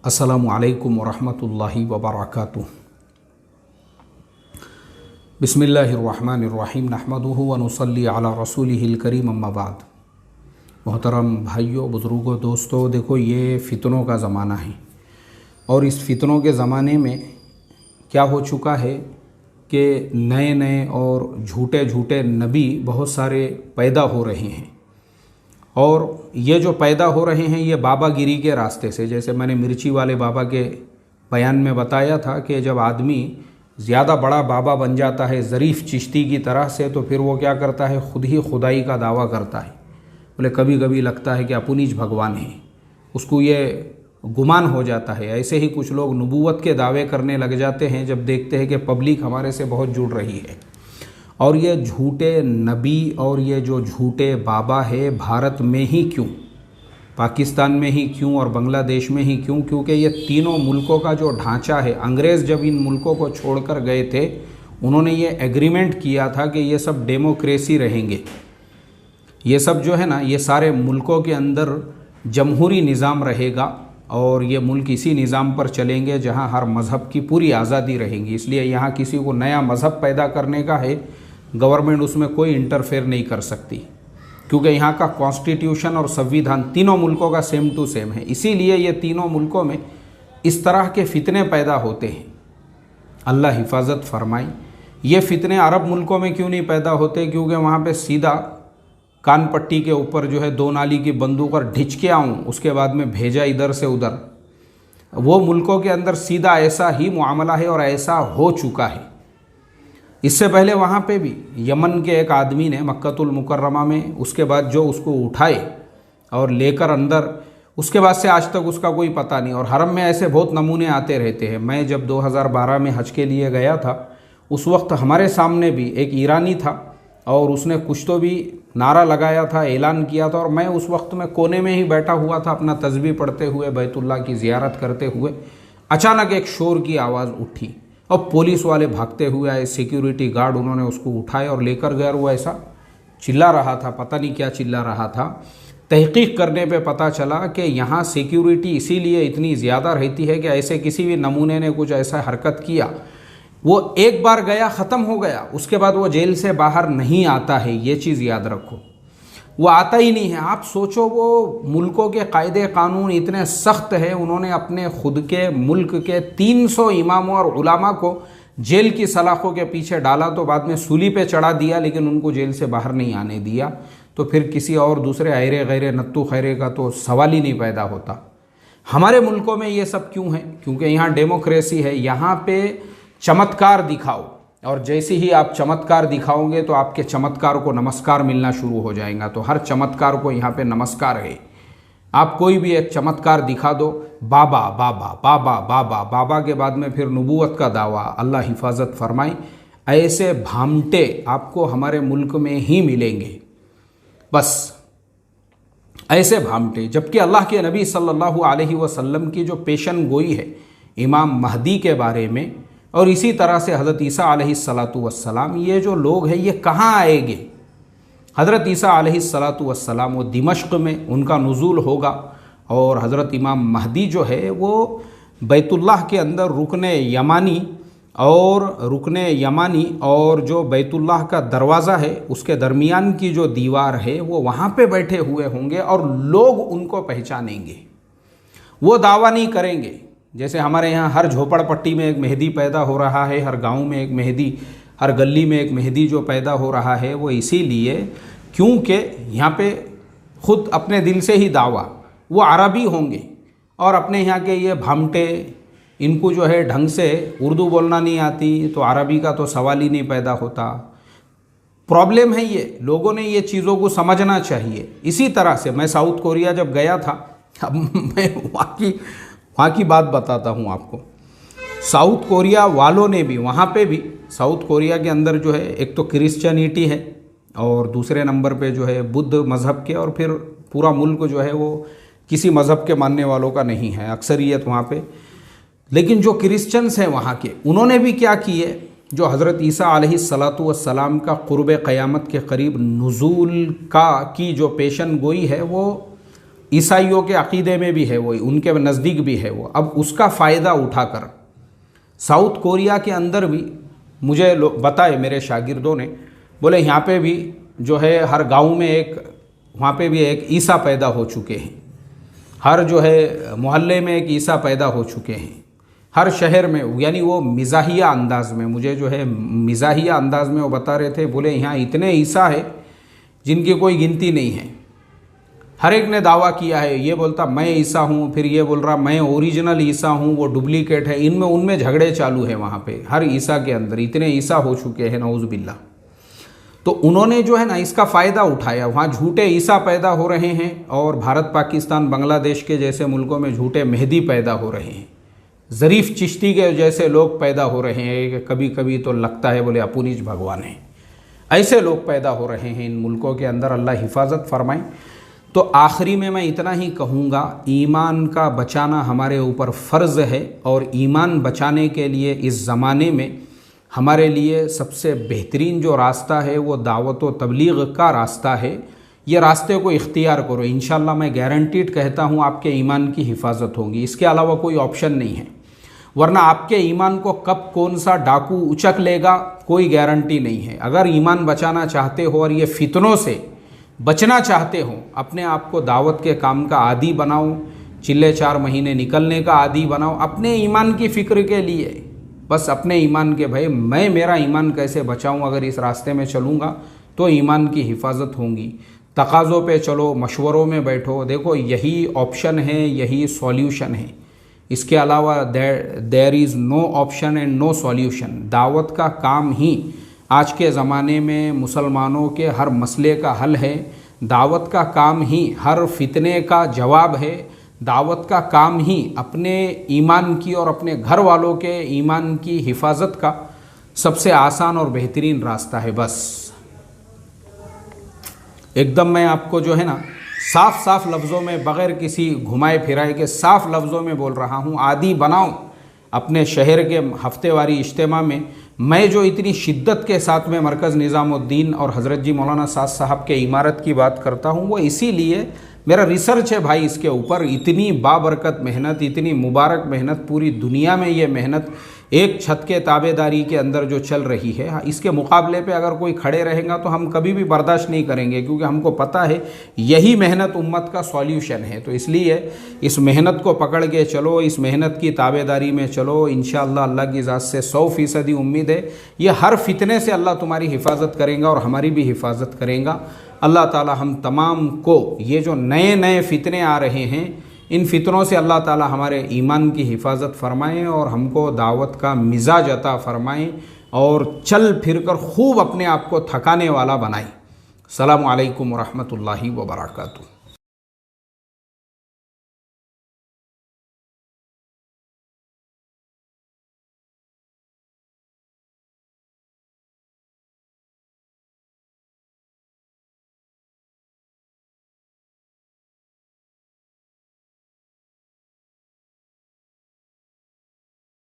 अस्सलामु अलैकुम वरहमतुल्लाहि वबरकातुहू। बिस्मिल्लाहिर्रहमानिर्रहीम नहमदुहु व नुसल्ली अला रसूलिहिल करीम अम्मा बाद। मोहतरम भाइयों, बुज़ुर्गों, दोस्तों, देखो ये फ़ितनों का ज़माना है और इस फ़ितनों के ज़माने में क्या हो चुका है कि नए नए और झूठे झूठे नबी बहुत सारे पैदा हो रहे हैं। और ये जो पैदा हो रहे हैं ये बाबागिरी के रास्ते से, जैसे मैंने मिर्ची वाले बाबा के बयान में बताया था कि जब आदमी ज़्यादा बड़ा बाबा बन जाता है ज़रीफ़ चिश्ती की तरह से, तो फिर वो क्या करता है, खुद ही खुदाई का दावा करता है। बोले कभी कभी लगता है कि अपुनीज भगवान है, उसको ये गुमान हो जाता है। ऐसे ही कुछ लोग नबूवत के दावे करने लग जाते हैं जब देखते हैं कि पब्लिक हमारे से बहुत जुड़ रही है। और ये झूठे नबी और ये जो झूठे बाबा है भारत में ही क्यों, पाकिस्तान में ही क्यों और बांग्लादेश में ही क्यों? क्योंकि ये तीनों मुल्कों का जो ढांचा है, अंग्रेज़ जब इन मुल्कों को छोड़कर गए थे उन्होंने ये एग्रीमेंट किया था कि ये सब डेमोक्रेसी रहेंगे, ये सब जो है ना, ये सारे मुल्कों के अंदर जमहूरी निज़ाम रहेगा और ये मुल्क इसी निज़ाम पर चलेंगे जहाँ हर मज़हब की पूरी आज़ादी रहेंगी। इसलिए यहाँ किसी को नया मज़हब पैदा करने का है, गवर्नमेंट उसमें कोई इंटरफेयर नहीं कर सकती, क्योंकि यहाँ का कॉन्स्टिट्यूशन और संविधान तीनों मुल्कों का सेम टू सेम है। इसीलिए ये तीनों मुल्कों में इस तरह के फितने पैदा होते हैं। अल्लाह हिफाजत फरमाए। ये फितने अरब मुल्कों में क्यों नहीं पैदा होते? क्योंकि वहाँ पे सीधा कान पट्टी के ऊपर जो है 2 नाली की बंदूक और ढिच के आऊँ, उसके बाद में भेजा इधर से उधर। वो मुल्कों के अंदर सीधा ऐसा ही मामला है और ऐसा हो चुका है। इससे पहले वहाँ पे भी यमन के एक आदमी ने मक्कतुल मुकर्रमा में, उसके बाद जो उसको उठाए और लेकर अंदर, उसके बाद से आज तक उसका कोई पता नहीं। और हरम में ऐसे बहुत नमूने आते रहते हैं। मैं जब 2012 में हज के लिए गया था उस वक्त हमारे सामने भी एक ईरानी था और उसने कुछ तो भी नारा लगाया था, ऐलान किया था, और मैं उस वक्त में कोने में ही बैठा हुआ था अपना तस्बीह पढ़ते हुए, बैतुल्लाह की ज़ियारत करते हुए। अचानक एक शोर की आवाज़ उठी और पुलिस वाले भागते हुए आए, सिक्योरिटी गार्ड, उन्होंने उसको उठाए और लेकर गए। वो ऐसा चिल्ला रहा था, पता नहीं क्या चिल्ला रहा था। तहकीक करने पे पता चला कि यहाँ सिक्योरिटी इसीलिए इतनी ज़्यादा रहती है कि ऐसे किसी भी नमूने ने कुछ ऐसा हरकत किया, वो एक बार गया ख़त्म हो गया, उसके बाद वो जेल से बाहर नहीं आता है। ये चीज़ याद रखो, वो आता ही नहीं है। आप सोचो, वो मुल्कों के कायदे कानून इतने सख्त हैं, उन्होंने अपने खुद के मुल्क के 300 इमामों और उलामा को जेल की सलाखों के पीछे डाला, तो बाद में सूली पे चढ़ा दिया, लेकिन उनको जेल से बाहर नहीं आने दिया। तो फिर किसी और दूसरे आयरे गैरे नत्तू खैरे का तो सवाल ही नहीं पैदा होता। हमारे मुल्कों में ये सब क्यों है? क्योंकि यहाँ डेमोक्रेसी है, यहाँ पे चमत्कार दिखाओ, और जैसे ही आप चमत्कार दिखाओगे तो आपके चमत्कार को नमस्कार मिलना शुरू हो जाएगा। तो हर चमत्कार को यहाँ पे नमस्कार है। आप कोई भी एक चमत्कार दिखा दो, बाबा बाबा बाबा बाबा, बाबा के बाद में फिर नबूवत का दावा। अल्लाह हिफाजत फरमाए। ऐसे भामटे आपको हमारे मुल्क में ही मिलेंगे, बस ऐसे भामटे। जबकि अल्लाह के नबी सल्लल्लाहु अलैहि वसल्लम की जो पेशन गोई है इमाम महदी के बारे में, और इसी तरह से हज़रत ईसा अलैहिस्सलातु वस्सलाम, ये जो लोग हैं ये कहाँ आएंगे? हज़रत ईसा अलैहिस्सलातु वस्सलाम वो दिमश्क में उनका नुज़ूल होगा, और हज़रत इमाम महदी जो है वो बैतुल्लाह के अंदर रुकने यमानी और जो बैतुल्लाह का दरवाज़ा है उसके दरमियान की जो दीवार है वो वहाँ पे बैठे हुए होंगे और लोग उनको पहचानेंगे। वो दावा नहीं करेंगे जैसे हमारे यहाँ हर झोपड़पट्टी में एक मेहदी पैदा हो रहा है, हर गांव में एक मेहदी, हर गली में एक मेहदी जो पैदा हो रहा है, वो इसीलिए क्योंकि यहाँ पे खुद अपने दिल से ही दावा, वो अरबी होंगे और अपने यहाँ के ये भामटे, इनको जो है ढंग से उर्दू बोलना नहीं आती, तो अरबी का तो सवाल ही नहीं पैदा होता। प्रॉब्लम है ये, लोगों ने ये चीज़ों को समझना चाहिए। इसी तरह से मैं साउथ कोरिया जब गया था, अब मैं वहाँ की बात बताता हूँ आपको। साउथ कोरिया वालों ने भी, वहाँ पे भी साउथ कोरिया के अंदर जो है एक तो क्रिश्चियनिटी है और दूसरे नंबर पे जो है बुद्ध मज़हब के, और फिर पूरा मुल्क जो है वो किसी मज़हब के मानने वालों का नहीं है, अक्सरियत वहाँ पे। लेकिन जो क्रिश्चियंस हैं वहाँ के, उन्होंने भी क्या किए, जो हज़रत ईसा अलैहिस्सलातु वस्सलाम का क़ुर्ब क़यामत के करीब नुज़ूल की जो पेशन गोई है, वो ईसाइयों के अक़ीदे में भी है वो, उनके नज़दीक भी है वो। अब उसका फ़ायदा उठाकर साउथ कोरिया के अंदर भी मुझे बताए मेरे शागिर्दों ने, बोले यहाँ पे भी जो है हर गांव में एक, वहाँ पे भी एक ईसा पैदा हो चुके हैं, हर जो है मोहल्ले में एक ईसा पैदा हो चुके हैं, हर शहर में। यानी वो मिज़ाहिया अंदाज़ में, मुझे जो है मिज़ाहिया अंदाज़ में वो बता रहे थे, बोले यहाँ इतने ईसा है जिनकी कोई गिनती नहीं है। हर एक ने दावा किया है, ये बोलता मैं ईसा हूँ, फिर ये बोल रहा मैं ओरिजिनल ईसा हूँ, वो डुप्लीकेट है। इनमें उनमें झगड़े चालू है वहाँ पे, हर ईसा के अंदर इतने ईसा हो चुके हैं, नऊज़ बिल्लाह। तो उन्होंने जो है ना इसका फ़ायदा उठाया, वहाँ झूठे ईसा पैदा हो रहे हैं और भारत पाकिस्तान बांग्लादेश के जैसे मुल्कों में झूठे मेहदी पैदा हो रहे हैं, ज़रीफ़ चिश्ती के जैसे लोग पैदा हो रहे हैं। कभी कभी तो लगता है बोले अपुनीज भगवान है, ऐसे लोग पैदा हो रहे हैं इन मुल्कों के अंदर। अल्लाह हिफाजत फरमाए। तो आखिरी में मैं इतना ही कहूँगा, ईमान का बचाना हमारे ऊपर फ़र्ज़ है और ईमान बचाने के लिए इस ज़माने में हमारे लिए सबसे बेहतरीन जो रास्ता है वो दावत व तबलीग का रास्ता है। ये रास्ते को इख्तियार करो, इंशाअल्लाह मैं गारंटीड कहता हूँ आपके ईमान की हिफाजत होगी। इसके अलावा कोई ऑप्शन नहीं है, वरना आपके ईमान को कब कौन सा डाकू उचक लेगा कोई गारंटी नहीं है। अगर ईमान बचाना चाहते हो और ये फितनों से बचना चाहते हो, अपने आप को दावत के काम का आदी बनाओ, चिल्ले 4 महीने निकलने का आदी बनाओ, अपने ईमान की फ़िक्र के लिए, बस अपने ईमान के, भाई मैं मेरा ईमान कैसे बचाऊं, अगर इस रास्ते में चलूँगा तो ईमान की हिफाजत होंगी। तकाज़ों पे चलो, मशवरों में बैठो, देखो यही ऑप्शन है, यही सॉल्यूशन है। इसके अलावा there is no option and no solution. दावत का काम ही आज के ज़माने में मुसलमानों के हर मसले का हल है, दावत का काम ही हर फितने का जवाब है, दावत का काम ही अपने ईमान की और अपने घर वालों के ईमान की हिफाजत का सबसे आसान और बेहतरीन रास्ता है। बस एकदम मैं आपको जो है ना साफ साफ लफ्ज़ों में, बग़ैर किसी घुमाए फिराए के साफ लफ्ज़ों में बोल रहा हूँ, आदी बनाओ अपने शहर के हफ्तेवारी इज्तिमा में। मैं जो इतनी शिद्दत के साथ में मरकज़ निज़ामुद्दीन और हज़रत जी मौलाना साद साहब के इमारत की बात करता हूँ, वो इसीलिए मेरा रिसर्च है भाई इसके ऊपर। इतनी बाबरकत मेहनत, इतनी मुबारक मेहनत, पूरी दुनिया में ये मेहनत एक छत के ताबेदारी के अंदर जो चल रही है, इसके मुकाबले पे अगर कोई खड़े रहेगा तो हम कभी भी बर्दाश्त नहीं करेंगे, क्योंकि हमको पता है यही मेहनत उम्मत का सॉल्यूशन है। तो इसलिए इस मेहनत को पकड़ के चलो, इस मेहनत की ताबेदारी में चलो, इंशाअल्लाह अल्लाह की ज़ात से 100% उम्मीद है ये हर फितने से अल्लाह तुम्हारी हिफाजत करेगा और हमारी भी हिफाजत करेगा। अल्लाह ताला हम तमाम को, ये जो नए नए फितने आ रहे हैं, इन फितनों से अल्लाह ताला हमारे ईमान की हिफाजत फरमाएँ और हमको दावत का मिजाज अता फरमाएँ और चल फिर कर खूब अपने आप को थकाने वाला बनाएँ। अस्सलामु अलैकुम व रहमतुल्लाहि व बरकातुहू।